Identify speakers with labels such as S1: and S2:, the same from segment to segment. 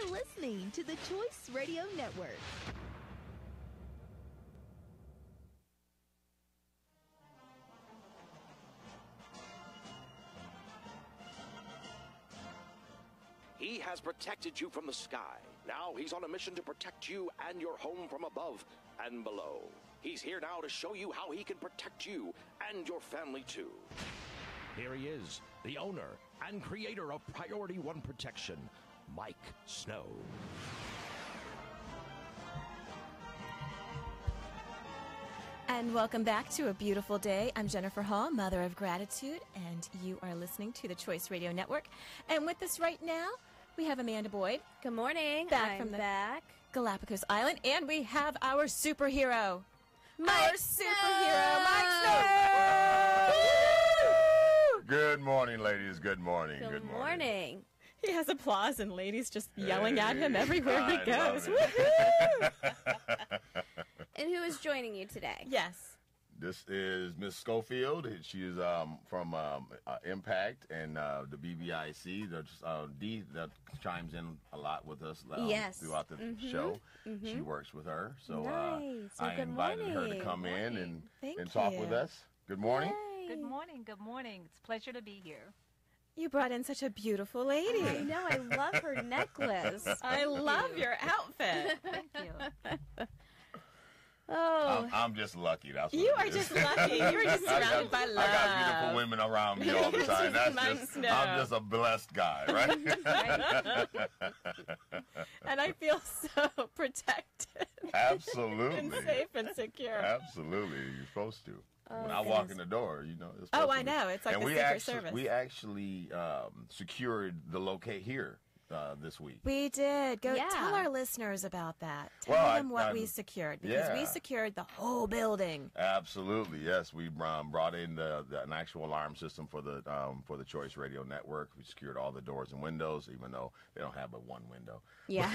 S1: You're listening to the Choice Radio Network.
S2: He has protected you from the sky. Now he's on a mission to protect you and your home from above and below. He's here now to show you how he can protect you and your family too. Here he is, the owner and creator of Priority One Protection, Mike Snow.
S3: And welcome back to A Beautiful Day. I'm Jennifer Hall, Mother of Gratitude, and you are listening to the Choice Radio Network. And with us right now, we have Amanda Boyd.
S4: Good morning.
S3: Back from the Galapagos Island, and we have our superhero, Mike Snow.
S5: Good morning, ladies. Good morning.
S4: Good morning.
S3: He has applause and ladies just yelling at him everywhere he goes.
S5: Woohoo!
S4: And who is joining you today?
S3: Yes.
S5: This is Miss Schofield. She is from IMMPACT and the BBIC. Dee that chimes in a lot with us throughout the show. She works with her. So
S4: nice.
S5: I invited her to come in and talk with us. Good morning.
S4: Yay.
S6: Good morning. Good morning. It's a pleasure to be here.
S3: You brought in such a beautiful lady.
S4: I know. I love her necklace.
S3: I love your outfit.
S6: Thank you.
S4: Oh,
S5: I'm just lucky. That's what
S3: You
S5: it
S3: are
S5: is.
S3: just lucky. You are just surrounded by love.
S5: I got beautiful women around me all the time.
S3: Mike Snow.
S5: I'm just a blessed guy, right?
S3: And I feel so protected.
S5: Absolutely.
S3: And safe and secure.
S5: Absolutely. You're supposed to.
S4: Oh,
S5: when I walk in the door, you know. It's
S3: Oh,
S5: supposed
S3: I
S5: to be.
S3: know. It's like
S5: and
S3: the
S5: we
S3: Secret
S5: actually,
S3: Service.
S5: We actually secured the locate here this week.
S3: We did. Go
S4: Yeah.
S3: tell our listeners about that. Tell
S5: Well,
S3: them what we secured, because we secured the whole building.
S5: Absolutely, yes. We brought in an actual alarm system for the Choice Radio Network. We secured all the doors and windows, even though they don't have but one window.
S4: yeah.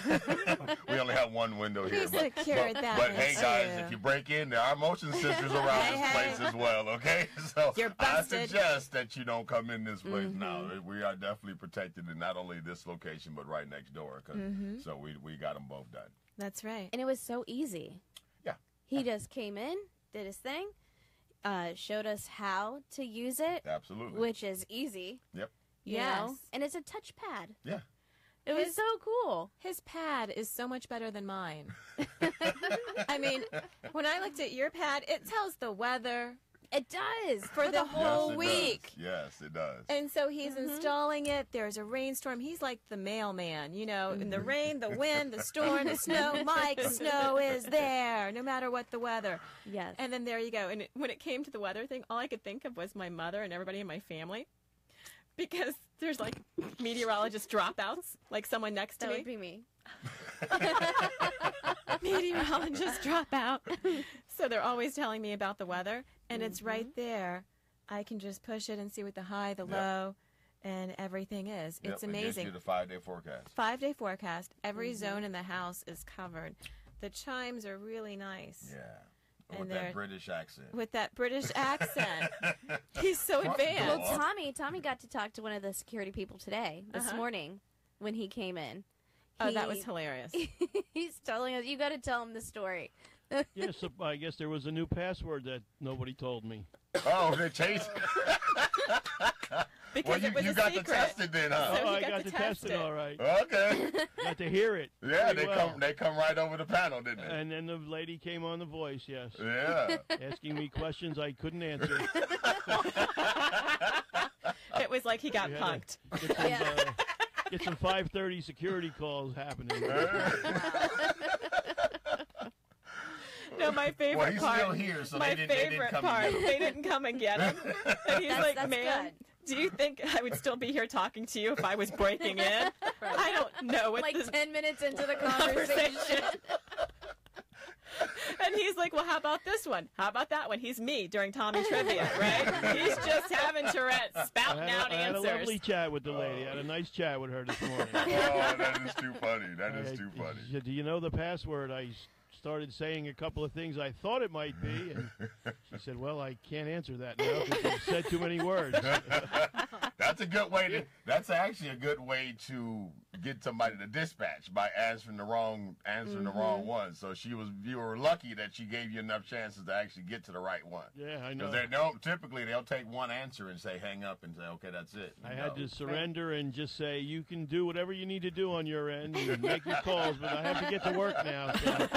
S5: We only have one window
S3: We
S5: here.
S3: secured that
S5: But
S3: one,
S5: hey, guys,
S3: too.
S5: if you break in, there are motion sensors around this place as well. Okay, so
S3: You're
S5: I
S3: busted.
S5: suggest that you don't come in this place. No, we are definitely protected in not only this location but right next door. So we got them both done.
S3: That's right.
S4: And it was so easy.
S5: Yeah.
S4: He just came in, did his thing, showed us how to use it.
S5: Absolutely.
S4: Which is easy.
S5: Yep.
S4: You know?
S3: Yes.
S4: And it's a touch pad.
S5: Yeah.
S4: It was so cool.
S3: His pad is so much better than mine. I mean, when I looked at your pad, it tells the weather
S4: It does.
S3: for the whole
S5: Yes, it
S3: week.
S5: does. Yes, it does.
S3: And so he's installing it. There's a rainstorm. He's like the mailman, you know, in the rain, the wind, the storm, the snow. Mike Snow is there, no matter what the weather.
S4: Yes.
S3: And then there you go. And when it came to the weather thing, all I could think of was my mother and everybody in my family. Because there's like meteorologist dropouts, like someone next to
S4: That
S3: me.
S4: would be me.
S3: Meteorologists drop out. So they're always telling me about the weather, and it's right there. I can just push it and see what the high, the low, and everything is. It's
S5: Yep, it gives
S3: amazing.
S5: you the 5-day forecast.
S3: 5-day forecast. Every zone in the house is covered. The chimes are really nice.
S5: Yeah.
S3: And
S5: With
S3: they're-
S5: that British accent.
S3: With that British accent. He's so
S5: Front
S3: advanced.
S5: door.
S4: Well, Tommy got to talk to one of the security people today, this morning, when he came in.
S3: Oh, that was hilarious.
S4: He's telling us, you got to tell him the story.
S7: Yes, I guess there was a new password that nobody told me.
S5: Oh, they chased.
S3: Because
S5: Well,
S3: it was
S5: you
S3: a
S5: got
S3: secret.
S5: to test it then, huh?
S3: So
S7: Oh,
S3: he
S7: I got
S3: to
S7: to
S3: test
S7: test it
S3: it.
S7: all right.
S5: Okay.
S7: Got to hear it.
S5: Yeah,
S7: pretty well.
S5: they come right over the panel, didn't they?
S7: And then the lady came on The Voice, yes,
S5: Yeah.
S7: asking me questions I couldn't answer.
S3: It was like he got
S7: We had to
S3: punked.
S7: Get some 5:30 security calls happening.
S3: No, my favorite
S5: Well, he's
S3: part.
S5: still here, so
S3: my
S5: they didn't
S3: favorite
S5: come
S3: part.
S5: and get him.
S3: They didn't come and get him. And he's like,
S4: that's
S3: "Man,
S4: good.
S3: do you think I would still be here talking to you if I was breaking in? I don't know what
S4: Like
S3: this
S4: 10 minutes into the conversation.
S3: conversation." And he's like, "Well, how about this one? How about that one?" He's me during Tommy Trivia, right? He's just having Tourette's, spouting out
S7: I had a
S3: answers.
S7: lovely chat with the lady. I had a nice chat with her this morning.
S5: Oh, that is too funny. That is too funny.
S7: She said, "Do you know the password?" I started saying a couple of things I thought it might be, and she said, "Well, I can't answer that now because you've said too many words."
S5: That's a good way to. That's actually a good way to get somebody to dispatch by answering the wrong one. So you were lucky that she gave you enough chances to actually get to the right one.
S7: Yeah, I know.
S5: Because typically they'll take one answer and say hang up and say okay, that's it.
S7: I had to surrender and just say you can do whatever you need to do on your end and make your calls, but I have to get to work now. So.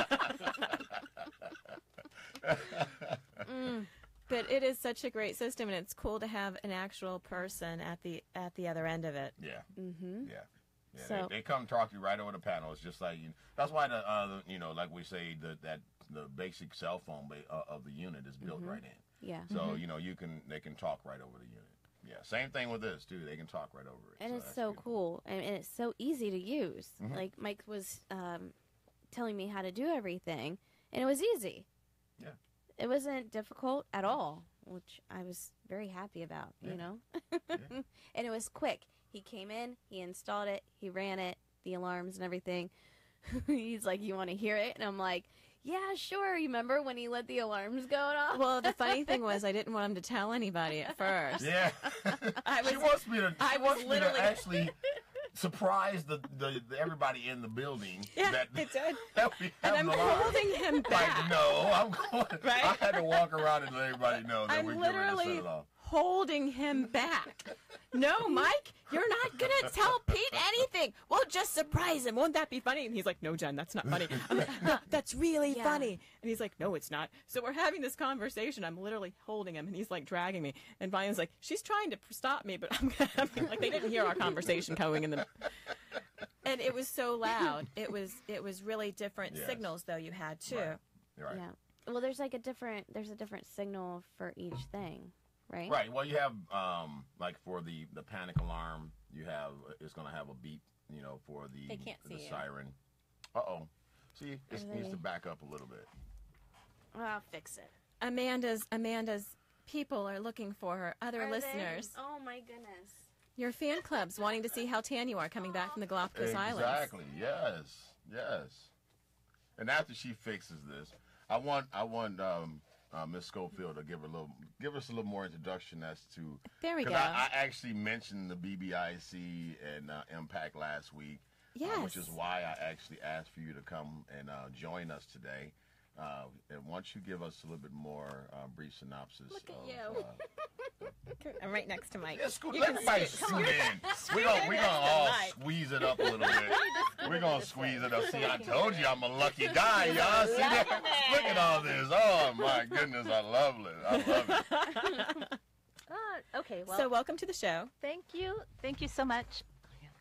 S3: But it is such a great system, and it's cool to have an actual person at the other end of it.
S5: Yeah.
S3: Mm-hmm.
S5: Yeah. Yeah,
S3: so,
S5: they come talk to you right over the panel. It's just like that's why like we say the basic cell phone of the unit is built right in.
S4: Yeah.
S5: So they can talk right over the unit. Yeah. Same thing with this too. They can talk right over it.
S4: And it's so cool, and it's so easy to use. Like Mike was telling me how to do everything, and it was easy.
S5: Yeah.
S4: It wasn't difficult at all, which I was very happy about. You know.
S5: Yeah.
S4: And it was quick. He came in, he installed it, he ran it, the alarms and everything. He's like, "You want to hear it?" And I'm like, "Yeah, sure." You remember when he let the alarms go off?
S3: Well, the funny thing was I didn't want him to tell anybody at first.
S5: Yeah. She wants me to actually surprise the everybody in the building.
S3: Yeah,
S5: that
S3: it did.
S5: That we have
S3: And I'm holding him back.
S5: Like, no, I'm going.
S3: Right?
S5: I had to walk around and let everybody know that
S3: I'm
S5: we're getting ready to set
S3: literally
S5: it off.
S3: holding him back. No, Mike, you're not going to tell Pete anything. We'll just surprise him. Won't that be funny? And he's like, "No, Jen, that's not funny." I'm like, "No, that's really funny." And he's like, "No, it's not." So we're having this conversation. I'm literally holding him, and he's like dragging me. And Vian's like, "She's trying to stop me, but I'm like, they didn't hear our conversation going in the. And it was so loud. It was really different signals, though, you had, too.
S5: Right. Right.
S4: Yeah. Well, there's a different signal for each thing. Right.
S5: Right. Well, you have like for the panic alarm, it's going to have a beep, for the siren. Uh-oh. See, it needs to back up a little bit.
S4: I'll fix it.
S3: Amanda's people are looking for her. Other listeners.
S4: Oh my goodness.
S3: Your fan club's wanting to see how tan you are coming back from the Galapagos Islands.
S5: Exactly. Yes. And after she fixes this, I want Miss Schofield to give us a little more introduction as to.
S3: There we go.
S5: I actually mentioned the BBIC and IMMPACT last week.
S3: Yes.
S5: Which is why I actually asked for you to come and join us today. And once you give us a little bit more brief synopsis.
S3: Look at you. I'm right next to Mike.
S5: Yeah, everybody scoot in. We're gonna all squeeze it up a little bit. We're gonna squeeze it up. See, I told you I'm a lucky guy, y'all. See that? Look at all this. Oh my goodness, I love it.
S6: Okay, well,
S3: So welcome to the show.
S6: thank you so much.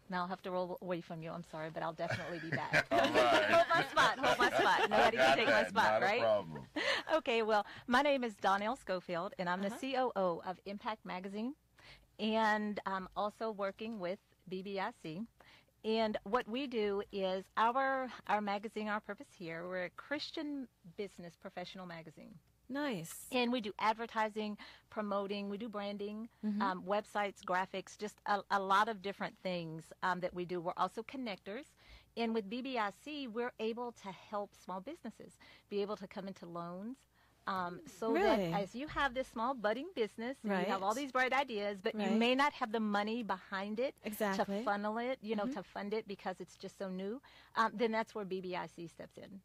S6: Now I'll have to roll away from you. I'm sorry, but I'll definitely be back.
S5: All right.
S6: Hold my spot. Nobody can take my spot,
S5: Not
S6: right?
S5: a problem.
S6: Okay, well, my name is Donnell Schofield, and I'm the COO of IMMPACT Magazine, and I'm also working with BBIC. And what we do is our magazine, our purpose here, we're a Christian business professional magazine.
S3: Nice.
S6: And we do advertising, promoting, we do branding, websites, graphics, just a lot of different things that we do. We're also connectors. And with BBIC, we're able to help small businesses be able to come into loans. So
S3: Really?
S6: that as you have this small budding business, and
S3: Right.
S6: you have all these bright ideas, but you may not have the money behind it
S3: Exactly.
S6: to funnel it, to fund it because it's just so new, then that's where BBIC steps in.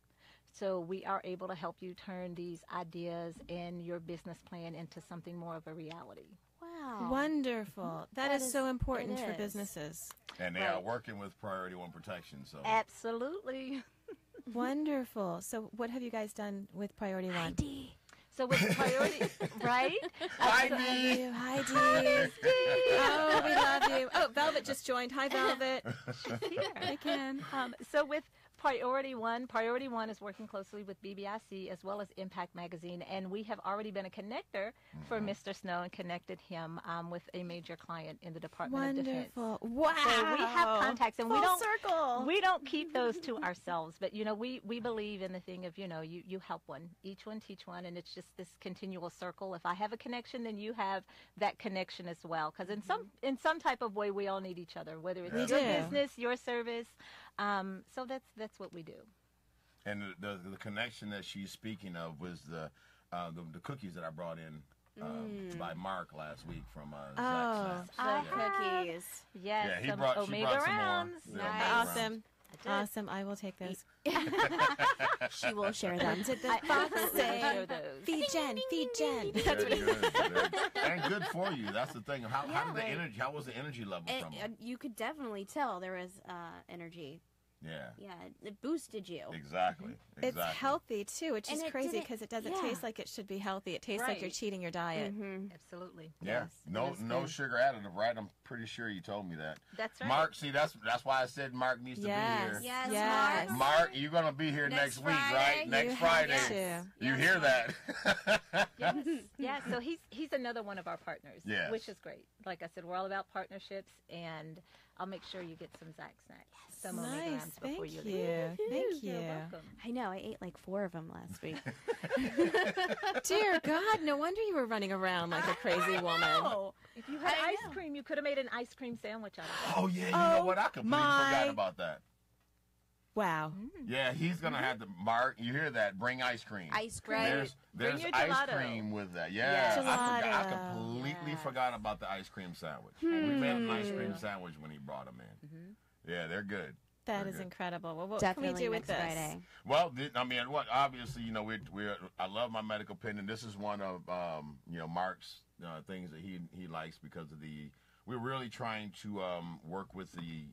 S6: So we are able to help you turn these ideas and your business plan into something more of a reality.
S4: Wow.
S3: Wonderful. That is so important for
S4: is.
S3: businesses.
S5: And they are working with Priority 1 Protection. So
S6: Absolutely.
S3: Wonderful. So what have you guys done with Priority 1?
S6: So with Priority, right?
S5: Hi, Dee.
S3: Hi, Dee. Oh, we love you. Oh, Velvet just joined. Hi, Velvet.
S6: She's here.
S3: Again.
S6: So with Priority 1 is working closely with BBIC as well as IMMPACT Magazine, and we have already been a connector for Mr. Snow and connected him with a major client in the Department of Defense.
S3: Wonderful. Wow.
S6: So we have contacts, and
S3: Full circle.
S6: we don't keep those to ourselves, but we believe in the thing of you help one, each one teach one, and it's just this continual circle. If I have a connection, then you have that connection as well, because in some type of way we all need each other, whether it's your business, your service. So that's what we do.
S5: And the connection that she's speaking of was the cookies that I brought in by Mark last week from
S4: the cookies.
S6: Yes,
S5: yeah, he
S6: some
S5: brought
S6: omega
S5: some more.
S6: rounds.
S5: The
S6: Nice.
S5: omega rounds.
S3: Awesome. Awesome. I will take those.
S4: She will share them.
S3: Did the fox say,
S6: Share those.
S3: feed Jen, feed Jen?
S5: Good, and good for you. That's the thing. How did the energy? How was the energy level from it?
S4: You could definitely tell there was energy.
S5: Yeah.
S4: Yeah, it boosted you.
S5: Exactly.
S3: It's healthy too, which is
S4: And it
S3: crazy
S4: didn't-
S3: because it doesn't
S4: yeah.
S3: taste like it should be healthy. It tastes like you're
S6: Right.
S3: cheating your diet.
S6: Absolutely.
S5: Yeah.
S4: Yes,
S5: No,
S4: it is
S5: no
S4: good.
S5: sugar additive, right? I'm pretty sure you told me that.
S6: That's right.
S5: Mark, see, that's why I said Mark needs to be here.
S4: Yes,
S3: Yes.
S4: Mark.
S5: Mark, you're gonna be here next week, right?
S4: Friday.
S5: Next
S3: You
S5: Friday.
S3: have to.
S5: You
S4: Yes,
S5: hear
S4: Mark.
S5: that?
S6: Yes. Yeah. So he's another one of our partners,
S5: Yes.
S6: which is great. Like I said, we're all about partnerships, and I'll make sure you get some Zach snacks, some omega
S3: Nice.
S6: rounds before
S3: Thank
S6: you
S3: you.
S6: leave.
S3: Thank you.
S6: You're welcome.
S4: I know. I ate like 4 of them last week.
S3: Dear God, no wonder you were running around like a crazy woman.
S6: If you had
S4: I
S6: ice
S4: know.
S6: cream, you could have made an ice cream sandwich out of it.
S5: Oh yeah, you know what? I completely
S3: my-
S5: forgot about that.
S3: Wow.
S5: Yeah, he's gonna have to Mark. You hear that? Bring ice cream.
S4: Ice cream.
S5: There's
S6: Bring your
S5: ice
S6: gelato.
S5: cream with that.
S6: Yeah.
S5: Yeah, I
S3: Gelato.
S5: completely
S6: Yes.
S5: forgot about the ice cream sandwich. We made an ice cream sandwich when he brought them in. Yeah, they're good.
S3: That
S5: They're
S3: is
S5: good.
S3: incredible. Well, what
S4: Definitely
S3: can we do with
S4: next
S3: this?
S4: Friday.
S5: Well, I mean, what obviously, you know, we're I love my medical pendant. This is one of you know, Mark's things that he likes because of we're really trying to work with the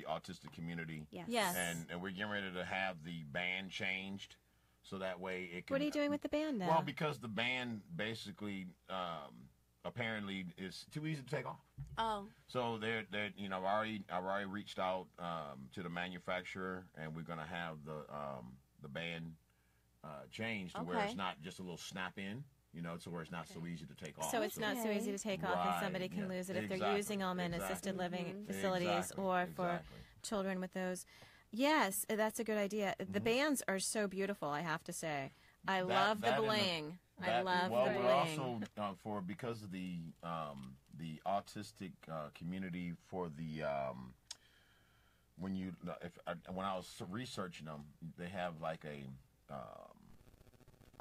S5: autistic community.
S4: Yes.
S3: Yes.
S5: And we're getting ready to have the band changed so that way it can.
S3: What are you doing with the band now?
S5: Well, because the band basically apparently is too easy to take off.
S4: Oh.
S5: So they're you know, I've already reached out to the manufacturer, and we're gonna have the band changed to where
S4: Okay.
S5: it's not just a little snap in, you know, to where it's not so easy to take off.
S3: so it's not so
S4: Okay.
S3: easy to take off, and
S5: Right,
S3: somebody can
S5: yeah,
S3: lose it if they're
S5: exactly,
S3: using them in
S5: exactly.
S3: assisted living
S4: Mhm.
S3: facilities
S5: Exactly,
S3: or for
S5: exactly.
S3: children with those. Yes, that's a good idea. The bands are so beautiful, I have to say. I love the
S5: that and
S3: bling. I
S5: That-
S3: love
S5: well,
S3: the
S5: we're
S3: bling.
S5: also because of the autistic community for the when I was researching them, they have like a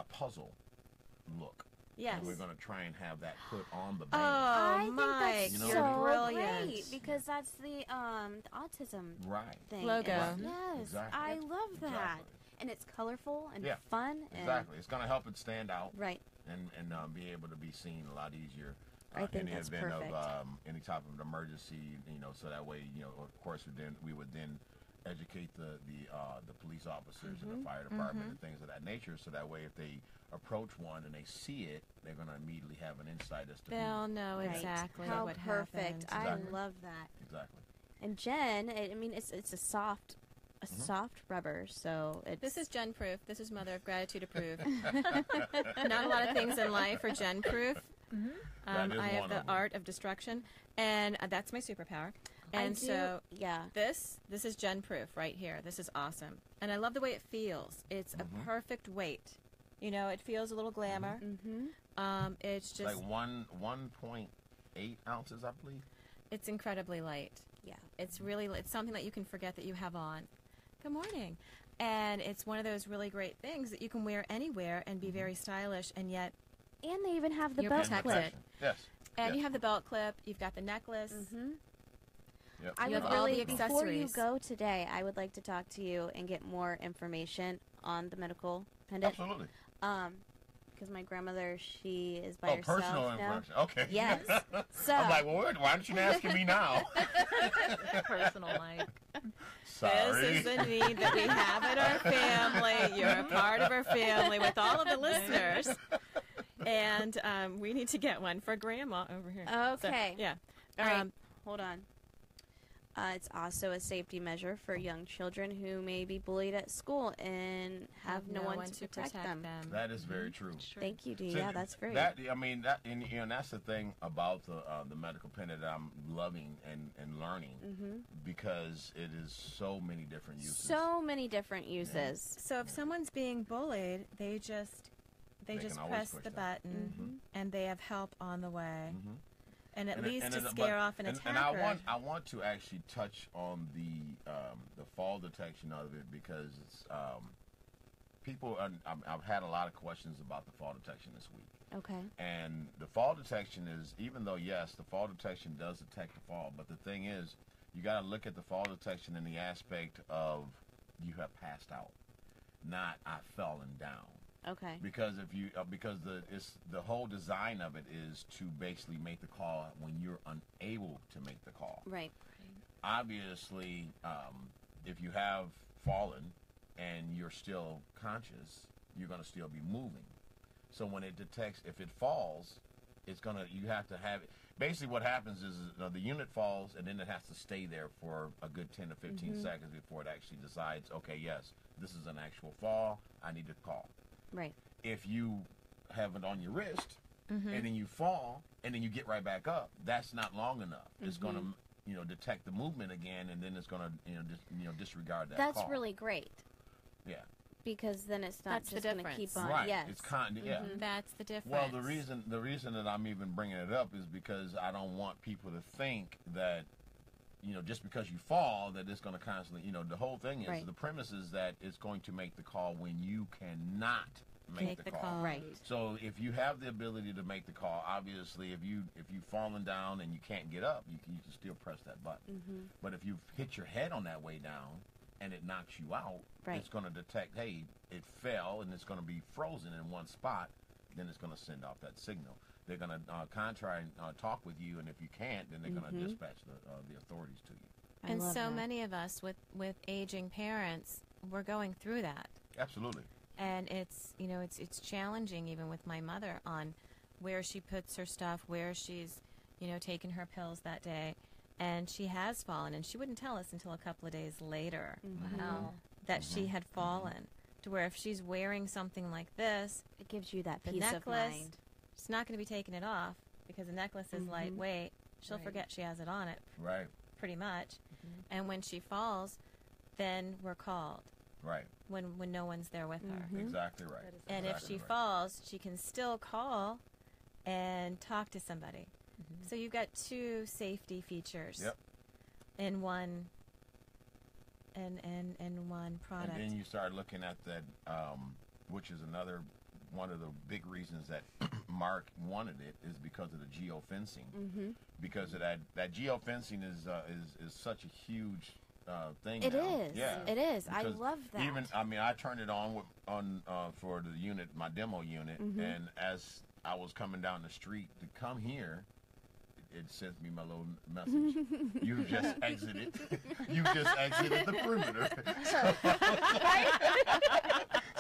S5: puzzle look.
S3: Yes.
S5: And we're going to try and have that put on the
S3: Oh,
S5: band.
S4: I think
S3: Mike,
S4: that's
S5: You know,
S3: you're
S4: so
S3: brilliant.
S4: great because that's the autism
S5: Right.
S4: thing.
S3: Logo.
S4: And
S3: Mhm.
S4: yes,
S5: Exactly.
S4: I love that.
S5: Exactly.
S4: And it's colorful and
S5: Yeah.
S4: fun. And,
S5: Exactly. It's going to help it stand out
S4: Right.
S5: and be able to be seen a lot easier.
S4: I think
S5: in the
S4: that's
S5: event
S4: perfect.
S5: of any type of emergency, you know, so that way, you know, of course, we would then educate the police officers and the fire department and things of that nature, so that way if they approach one and they see it, they're going to immediately have an insight as to
S3: They'll know
S4: Right.
S3: exactly
S4: How
S3: what
S4: perfect.
S3: happened.
S4: I
S5: Exactly.
S4: love that.
S5: exactly.
S4: And Jen, I mean, it's a soft soft rubber, so it's
S3: This is Jen proof. This is Mother of Gratitude approved. Not a lot of things in life are Jen proof.
S5: That is
S3: I have
S5: one
S3: the
S5: of them.
S3: art of destruction, and that's my superpower. And so
S4: yeah.
S3: this is Jen proof right here. This is awesome, and I love the way it feels. It's a perfect weight. You know, it feels a little glamour. It's just
S5: Like 1.8 ounces, I believe.
S3: it's incredibly light.
S4: Yeah.
S3: It's something that you can forget that you have on. Good morning. And it's one of those really great things that you can wear anywhere and be very stylish, and yet
S4: And they even have the
S3: You're
S4: belt
S3: protected.
S4: clip.
S5: Yes.
S3: and
S5: yes.
S3: you have the belt clip, you've got the necklace.
S5: Yep.
S4: I
S3: You
S4: would
S3: have all
S4: really,
S3: the
S4: before you
S3: accessories.
S4: go today, I would like to talk to you and get more information on the medical pendant.
S5: Absolutely.
S4: Because my grandmother, she is by
S5: Oh,
S4: herself
S5: personal
S4: now.
S5: information. Okay.
S4: Yes. So
S5: I'm like, well, why aren't you asking me now?
S6: Personal, Mike.
S5: Sorry.
S3: This is the need that we have in our family. You're a part of our family with all of the listeners. And we need to get one for Grandma over here.
S4: Okay.
S3: So, yeah.
S4: All right, hold on. It's also a safety measure for young children who may be bullied at school and have no one to protect them.
S5: That is very true.
S4: Thank you, Dee.
S5: So
S4: Yeah, that's great.
S5: That I mean, that and you know, that's the thing about the medical pendant that I'm loving and learning because it is so many different uses.
S4: So many different uses.
S3: So if someone's being bullied, they just
S5: can always
S3: press
S5: push
S3: the
S5: that.
S3: button and they have help on the way. And at
S5: And
S3: least
S5: and
S3: to
S5: but-
S3: scare off an attacker.
S5: And I want to actually touch on the fall detection of it because it's people, I've had a lot of questions about the fall detection this week.
S4: Okay.
S5: And the fall detection is, even though, yes, the fall detection does detect the fall, but the thing is, you got to look at the fall detection in the aspect of you have passed out, not I've fallen down.
S4: Okay.
S5: Because if you, because the whole design of it is to basically make the call when you're unable to make the call.
S4: Right.
S5: Obviously, if you have fallen and you're still conscious, you're going to still be moving. So when it detects, if it falls, it's going to, you have to have it. Basically what happens is the unit falls, and then it has to stay there for a good 10 to 15 seconds before it actually decides, okay, yes, this is an actual fall, I need to call.
S4: Right.
S5: If you have it on your wrist, and then you fall, and then you get right back up, that's not long enough. It's going to, detect the movement again, and then it's going to, disregard that call.
S4: That's really great.
S5: Yeah.
S4: Because then it's not
S3: That's
S4: just
S3: the
S4: going to keep
S3: difference.
S4: on.
S5: Right.
S4: Yes.
S5: It's yeah.
S3: That's the difference.
S5: Well, the reason that I'm even bringing it up is because I don't want people to think that, just because you fall, that it's going to constantly, the whole thing is, the premise is that it's going to make the call when you cannot make the call.
S3: Right.
S5: So if you have the ability to make the call, obviously, if you've fallen down and you can't get up, you can still press that button. But if you've hit your head on that way down and it knocks you out, it's going to detect, hey, it fell, and it's going to be frozen in one spot. Then it's going to send off that signal. They're going to try and talk with you, and if you can't, then they're going to dispatch the authorities to you.
S3: And so many of us with aging parents, we're going through that.
S5: Absolutely.
S3: And it's challenging even with my mother on where she puts her stuff, where she's, taken her pills that day. And she has fallen, and she wouldn't tell us until a couple of days later that she had fallen. To where if she's wearing something like this,
S4: it gives you that
S3: the
S4: peace
S3: necklace,
S4: of mind.
S3: she's not going to be taking it off because the necklace is lightweight. She'll forget she has it on it.
S5: Right.
S3: Pretty much. And when she falls, then we're called.
S5: Right.
S3: When no one's there with her.
S5: Exactly right.
S3: And if she falls, she can still call and talk to somebody. So you've got two safety features in one one product.
S5: And then you start looking at that, which is another one of the big reasons that Mark wanted it is because of the geofencing. Because of that geofencing is such a huge thing.
S4: It
S5: now.
S4: is.
S5: Yeah.
S4: It is. I
S5: Because
S4: love that.
S5: I turned it on for the unit, my demo unit, and as I was coming down the street to come here, it sends me my little message. You've just exited. You just exited the perimeter.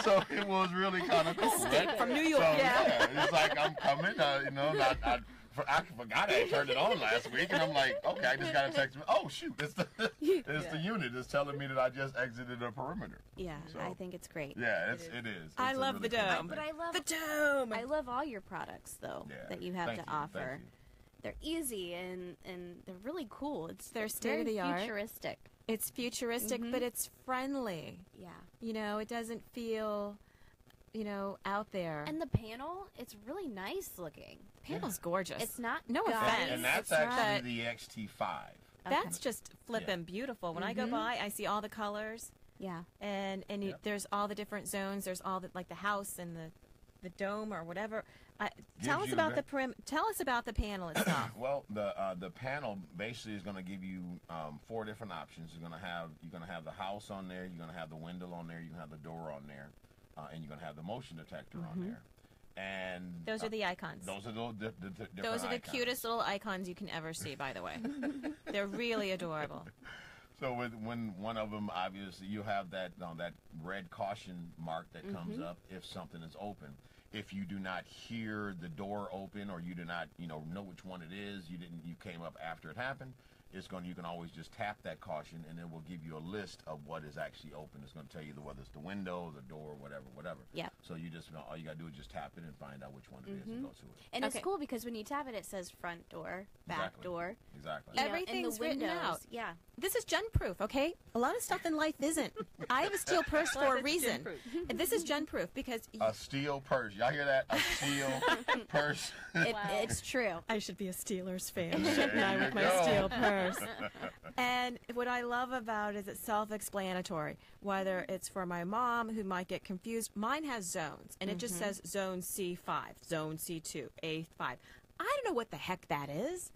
S5: So it was really kind of cool.
S3: Escape from New York.
S5: So, it's like I'm coming. I forgot I turned it on last week, and I'm like, okay, I just got to text me. Oh shoot, it's the unit. It's telling me that I just exited a perimeter.
S4: Yeah,
S5: So,
S4: I think it's great.
S5: Yeah, it is.
S3: I
S5: It's a
S3: love
S5: really
S3: the
S5: cool
S3: dome.
S5: thing.
S4: But I love
S3: The dome.
S4: I love all your products though that you have
S5: Thank
S4: to
S5: you.
S4: offer.
S5: Thank you.
S4: They're easy and they're really cool.
S3: They're
S4: very
S3: state-of-the-art.
S4: futuristic.
S3: It's futuristic, but it's friendly.
S4: Yeah.
S3: It doesn't feel, out there.
S4: And the panel, it's really nice looking.
S3: The panel's gorgeous.
S4: It's not
S3: No
S4: gaudy.
S3: offense.
S5: And that's
S3: It's not-
S5: actually the XT5.
S3: That's just flippin' beautiful. When I go by, I see all the colors,
S4: Yeah.
S3: and there's all the different zones. There's all the the house and the dome or whatever. Tell us
S5: you
S3: about
S5: the-
S3: Tell us about the panel itself.
S5: Well, the panel basically is going to give you 4 different options. You're going to have the house on there. You're going to have the window on there. You can have the door on there, and you're going to have the motion detector on there. And
S3: Those are the icons.
S5: Those are the different
S3: Those are the
S5: icons.
S3: cutest little icons you can ever see, by the way. They're really adorable.
S5: So when one of them, obviously, you have that red caution mark that comes up if something is open. If you do not hear the door open, or you do not know which one it is, you came up after it happened, you can always just tap that caution, and it will give you a list of what is actually open. It's going to tell you whether it's the window, the door, whatever.
S4: Yep.
S5: So all you got to do is just tap it and find out which one it is and go to it.
S4: And it's cool because when you tap it, it says front door, back
S5: Exactly.
S4: door.
S5: Exactly.
S4: You know, and
S3: Everything's
S4: the
S3: written
S4: windows.
S3: out.
S4: Yeah.
S3: This is gen-proof, okay? A lot of stuff in life isn't. I have a steel purse for a reason. And this is gen-proof because
S5: A steel purse. Y'all hear that? A steel purse.
S4: It's true.
S3: I should be a Steelers fan,
S5: There
S3: shouldn't I,
S5: you
S3: with my
S5: go.
S3: steel purse? And what I love about it is it's self-explanatory. Whether it's for my mom who might get confused, mine has zones, and it just says zone C5, zone C2, A5. I don't know what the heck that is.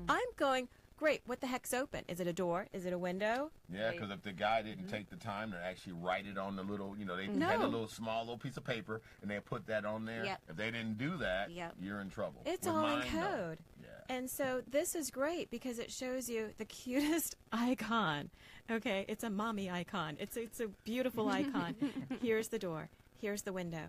S3: I'm going, great, what the heck's open? Is it a door? Is it a window?
S5: Yeah, because if the guy didn't take the time to actually write it on the little, they had a little small little piece of paper, and they put that on there.
S4: Yep.
S5: If they didn't do that, you're in trouble.
S3: It's
S5: With
S3: all in
S5: mine,
S3: code.
S5: no. Yeah.
S3: And so this is great because it shows you the cutest icon. Okay, it's a mommy icon. It's a beautiful icon. Here's the door. Here's the window.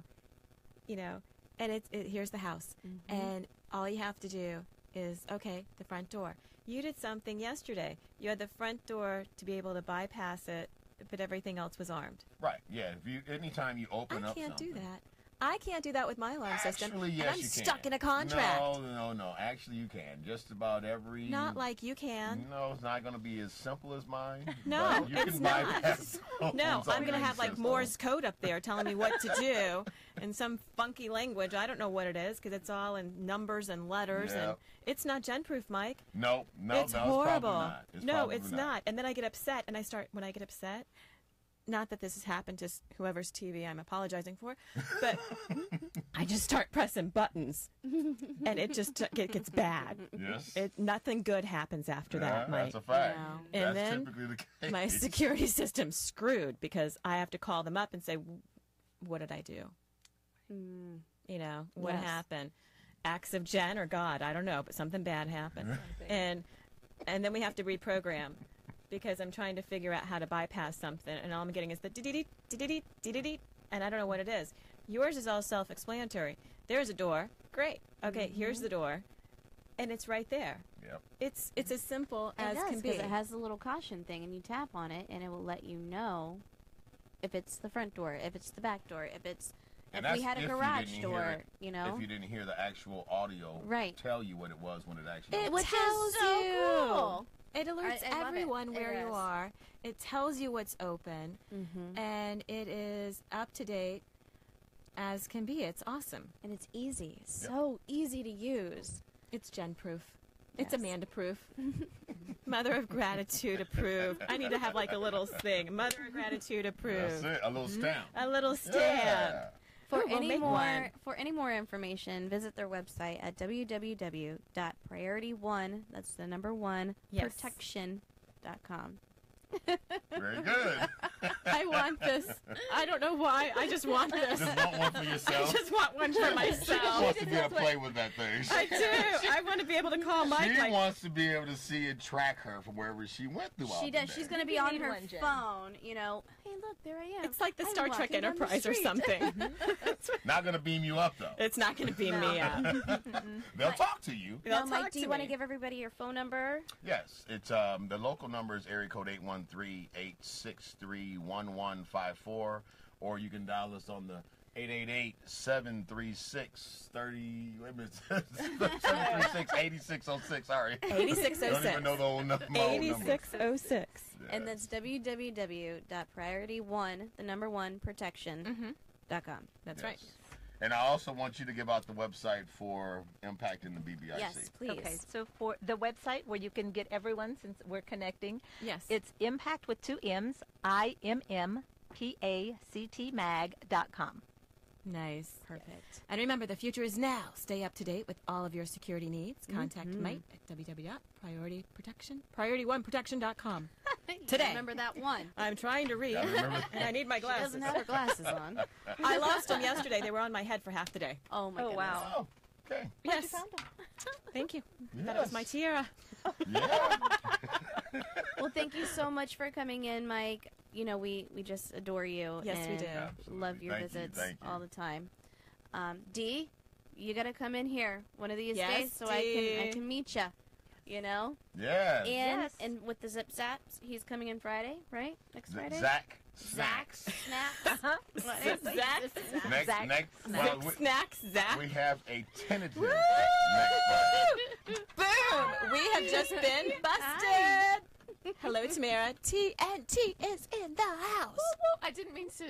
S3: And here's the house. And all you have to do is, okay, the front door. You did something yesterday. You had the front door to be able to bypass it, but everything else was armed.
S5: Right. Yeah. Anytime you open up
S3: I can't
S5: something.
S3: do that. I can't do that with my alarm system.
S5: Actually, yes,
S3: and I'm
S5: you can.
S3: stuck in a contract.
S5: No. Actually, you can. Just about every.
S3: Not like you can.
S5: No, it's not going to be as simple as mine.
S3: No,
S5: but you
S3: it's
S5: can
S3: not.
S5: bypass
S3: No, I'm going to have like
S5: system.
S3: Morse code up there telling me what to do in some funky language. I don't know what it is because it's all in numbers and letters, and it's not gen-proof, Mike.
S5: No,
S3: it's horrible.
S5: It's probably
S3: it's not. And then I get upset, and when I get upset, not that this has happened to whoever's TV I'm apologizing for, but I just start pressing buttons, and it just gets bad.
S5: Yes.
S3: Nothing good happens after that, Mike.
S5: That's a fact.
S4: No.
S3: And
S5: That's
S3: then
S5: typically the case.
S3: my security system's screwed because I have to call them up and say, what did I do? What happened? Acts of Jen or God, I don't know, but something bad happened. And then we have to reprogram because I'm trying to figure out how to bypass something, and all I'm getting is the dee-dee-dee, and I don't know what it is. Yours is all self-explanatory. There's a door. Great. Okay, here's the door. And it's right there.
S5: Yep.
S3: It's as simple as can be.
S4: Because it has the little caution thing, and you tap on it, and it will let you know if it's the front door, if it's the back door, if we had a garage door,
S5: If you didn't hear the actual audio tell you what it was when it actually
S4: Which
S3: tells
S4: is so
S3: you.
S4: cool.
S3: It alerts
S4: I love
S3: everyone
S4: it.
S3: where
S4: It
S3: you
S4: is.
S3: are. It tells you what's open, and it is up to date as can be. It's awesome.
S4: And it's easy. So easy to use.
S3: It's gen-proof. It's
S4: Yes.
S3: Amanda-proof. Mother of Gratitude approved. I need to have like a little thing. Mother of Gratitude approved.
S5: That's it. A little stamp.
S3: A little stamp.
S5: Yeah.
S4: For
S3: We'll
S4: any
S3: make one.
S4: more information, visit their website at www.priority1, that's the number 1,
S3: Yes.
S4: protection.com.
S5: Very good.
S3: I want this. I don't know why. I just want this.
S5: Just want one for yourself.
S3: I just want one for
S5: She
S3: myself.
S5: wants to be able to play with that thing.
S3: I do. I want to be able to call Mike.
S5: She wants to be able to see and track her from wherever she went throughout
S4: She
S5: the
S4: does.
S5: day.
S4: She's going to be
S6: You
S4: on
S6: need
S4: her
S6: one, Jen.
S4: phone, Hey, look, there I am.
S3: It's like the
S4: I'm
S3: Star Trek
S4: walking down the
S3: Enterprise or
S4: street.
S3: something.
S5: Not going to beam you up, though.
S3: It's not going to beam me up.
S5: They'll talk to you.
S3: They'll
S4: Now, Mike,
S3: talk
S4: do you
S3: to
S4: want to
S3: me.
S4: give everybody your phone number?
S5: Yes, it's the local number is area code 813-863-1154, or you can dial us on the 888-736-8606. Sorry,
S3: 8606.
S5: Don't even know the old number.
S3: 8606.
S4: And that's www.priority1, the number 1, protection.com.
S3: That's right.
S5: And I also want you to give out the website for Impact in the BBIC.
S4: Yes, please.
S6: Okay, so for the website where you can get everyone, since we're connecting,
S3: Yes.
S6: it's Impact with 2 M's, IMMPACTmag.com.
S3: Nice.
S4: Perfect.
S3: And remember, the future is now. Stay up to date with all of your security needs. Contact Mike at www.priority1protection.com. Today.
S4: Remember that one.
S3: I'm trying to read, and I need my
S4: She
S3: glasses.
S4: doesn't have her glasses on.
S3: I lost them yesterday. They were on my head for half the day.
S4: Oh, my
S6: Oh,
S4: goodness.
S6: wow.
S5: Oh, okay.
S3: Yes. Thank you. That was my tiara.
S5: Yeah.
S4: Well, thank you so much for coming in, Mike. We just adore you.
S3: Yes, we
S4: and
S3: do.
S5: Absolutely.
S4: Love your
S5: Thank you,
S4: visits
S5: thank you.
S4: all the time. Dee, you got to come in here one of these
S3: Yes,
S4: days so I
S3: Dee.
S4: can meet you.
S5: Yeah.
S6: Yes.
S4: And with the Zip Zaps, he's coming in Friday, right? Next Friday?
S5: Zach.
S4: Zach.
S5: Snacks.
S4: Snaps.
S3: Zip Zach.
S5: Next,
S6: Zach.
S5: well,
S3: Zip Snacks, Zach.
S5: we have a tentative
S3: Woo!
S5: next Friday.
S3: Boom! We have just been busted. Hello, Tamara. TNT is in the house.
S8: I didn't mean to,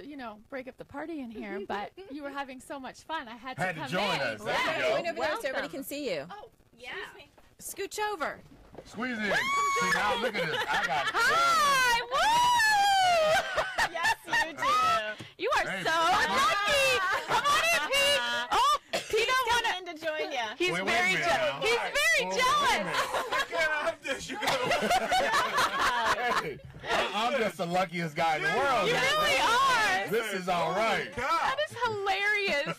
S8: break up the party in here, but you were having so much fun. I had to
S5: Had to
S8: come
S5: join
S8: in.
S5: us. There
S3: Yeah,
S5: you
S3: join
S5: go.
S3: over there so everybody can see you.
S8: Oh, yeah.
S3: Scooch over.
S5: Squeeze in. See, now look at this. I got
S8: Hi! Woo!
S3: Yes, you do.
S8: You are
S5: Hey,
S8: so
S5: come on.
S8: lucky. Come on in, Pete. Oh, Pete don't want
S3: Coming in to join you.
S8: He's
S5: Wait a
S8: very
S5: minute
S8: jealous.
S5: now.
S8: He's very jealous.
S9: I can't have this. You gotta.
S5: Hey, I'm just the luckiest guy in the world.
S8: You
S5: man.
S8: really are.
S5: This is all right.
S8: That is hilarious.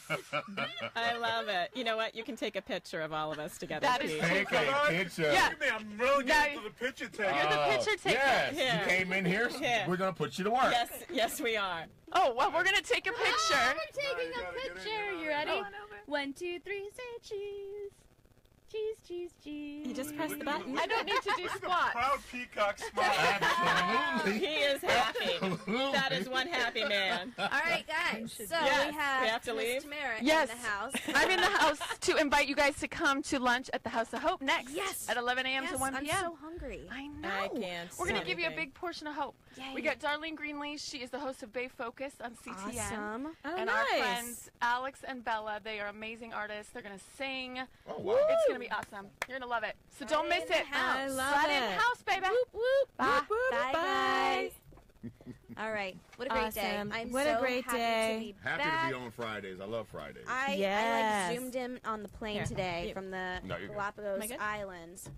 S3: I love it. You know what? You can take a picture of all of us together.
S8: That is
S3: Pete.
S5: Take a picture.
S8: Yeah.
S9: I'm really
S8: Now-
S9: getting to the picture taker.
S8: You're the picture taker.
S5: Yes,
S3: Here.
S5: you came in here.
S3: Here.
S5: We're gonna put you to work.
S3: Yes, yes, we are.
S8: Oh, well, we're going to take a picture.
S4: We're taking
S9: you
S4: a
S9: gotta get in,
S4: picture.
S9: get
S4: You ready?
S8: on
S4: 1, 2, 3, say cheese. Cheese, cheese, cheese.
S3: You just press the button.
S8: I don't need to do
S9: Look at the
S8: squats.
S9: proud peacock smile.
S5: Absolutely.
S3: He is happy.
S5: Absolutely.
S3: That is one happy man.
S4: All right, guys. So
S3: Yes,
S4: we have,
S3: we have to
S4: Miss
S3: leave?
S4: Tamara
S8: Yes.
S4: in the house.
S8: I'm in the house to invite you guys to come to lunch at the House of Hope next.
S4: Yes.
S8: At 11 a.m. to 1
S4: I'm
S8: p.m.
S4: so hungry.
S8: I know.
S3: I can't
S8: We're going
S3: see
S8: to give you a
S3: anything.
S8: big portion of hope.
S4: Yay.
S8: We got Darlene Greenleaf. She is the host of Bay Focus on CTN.
S4: Awesome.
S3: Oh,
S8: And
S3: nice.
S8: our friends Alex and Bella, they are amazing artists. They're going to sing.
S5: Oh, wow.
S8: It's going to be awesome. You're going to love it. So don't
S4: Right
S8: miss
S4: in
S8: it.
S4: the house.
S3: I love
S8: Right in
S3: it.
S8: the house, baby.
S4: Bye.
S3: Whoop, whoop,
S4: Bye,
S3: bye.
S4: guys. All right. What a great day.
S3: Awesome.
S4: I'm
S3: What a
S4: so
S3: great
S4: happy
S3: day.
S4: to be
S5: Happy
S4: back.
S5: to be on Fridays. I love Fridays.
S4: I
S3: Yes.
S4: like zoomed in on the plane
S3: Here.
S4: today
S3: You-
S4: from the
S5: No, you're good.
S4: Galapagos
S3: Am I good?
S4: Islands.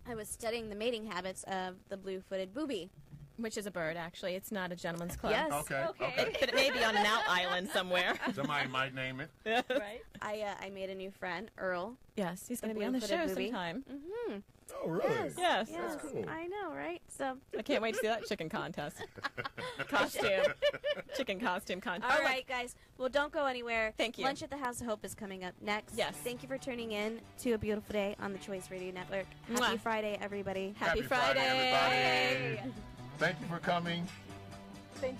S4: I was studying the mating habits of the blue-footed booby.
S3: Which is a bird, actually. It's not a gentleman's club.
S4: Yes.
S5: Okay.
S3: But it may be on an out island somewhere.
S5: Somebody might name it.
S3: Right?
S4: I made a new friend, Earl.
S3: Yes, he's
S4: The
S3: going to be on the show
S4: blue-footed booby.
S3: sometime.
S4: Mm-hmm.
S5: Oh, really?
S3: Yes.
S4: Yes.
S5: cool.
S4: I know, right? So.
S3: I can't wait to see that chicken contest. Chicken costume contest.
S4: All right, guys. Well, don't go anywhere.
S3: Thank you.
S4: Lunch at the House of Hope is coming up next.
S3: Yes.
S4: Thank you for tuning in to A Beautiful Day on the Choice Radio Network. Happy
S3: Mwah.
S4: Friday, everybody.
S3: Happy
S5: Friday,
S3: Friday.
S5: everybody. Thank you for coming.
S8: Thank